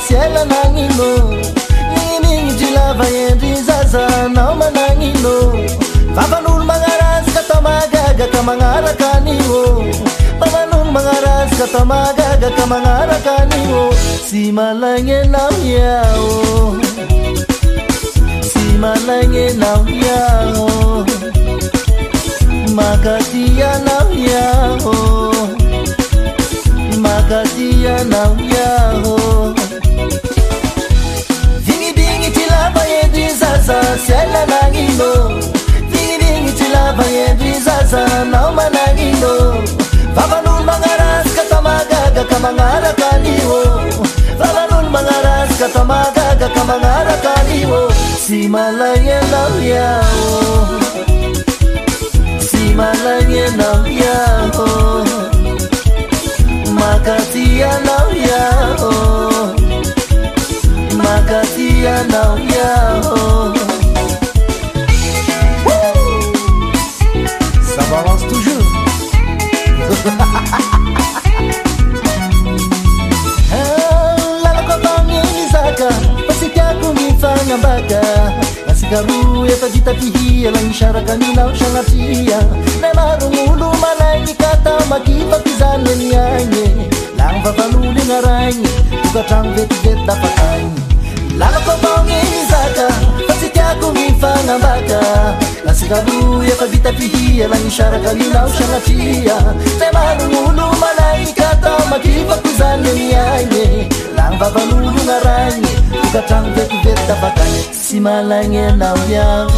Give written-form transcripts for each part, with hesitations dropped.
Siela nangino Nini jilava yendri zaza Nau manangino Papanul mangaras kata magaga Kamangara kaniwo Papanul mangaras kata magaga Kamangara kaniwo Si malange nau yao Si malange nau yao Makatia nau yao Makatia nau yao Siela nangino Vingi tilava yendri zaza Nau manangino Papanul mangaras kata magaga Kamangara kaniwo Papanul mangaras kata magaga Kamangara kaniwo Si malange nau yao Si malange nau yao Makatia nau yao Makatia nau yao Ça balance toujours. Lala kotongi nizaka Pasikia kumifanya mbaka Nasikaru ya tajita pihia Lang ishara kanina ushangatia Nemaru mulu malaini kata Makipa kizane niyanye Lang vavaluli ngaranyi Tukatang veti veta patanyi Lala kotongi nizaka Pasikia kumifanya mbaka Nasikaru ya tajita pihia Lang ishara kanina ushangatia Nemaru mulu malaini kata Makipa kizane niyanye Lang vavaluli ngaranyi Tukatang veti veta patanyi Si malange nau yao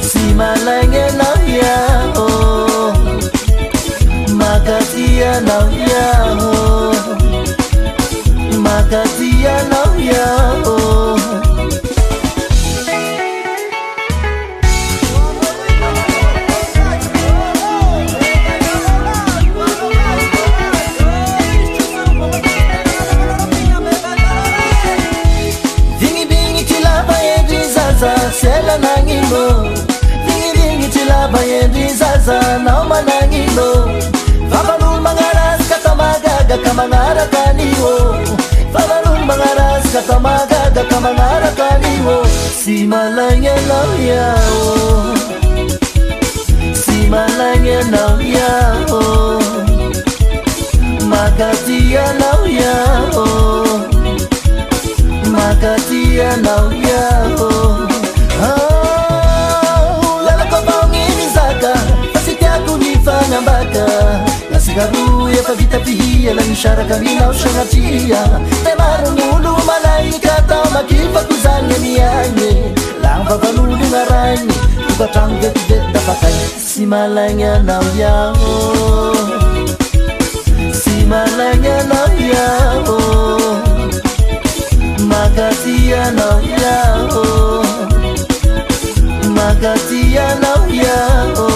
Si malange nau yao Makatia nau yao Makatia nau yao Siela nangino Vingi tilava yendri zaza Nau manangino Papanul mangaras kata magaga Kamangara kaniwo Papanul mangaras kata magaga Kamangara kaniwo Si malange nau yao Si malange nau yao Makatia nau yao Makatia nau yao Lala kotongi nizaka Pasikia kunifanya mbaka Nasikaru ya pavita pihia Lang ishara kanina ushangatia Nemaru mulu malaika Tama kipa kuzanye niyanye Lang vavaluli ngaranyi Tukatang veti veta patanyi Si malange nau yao Si malange nau yao Makatia nau yao Makatia nau yao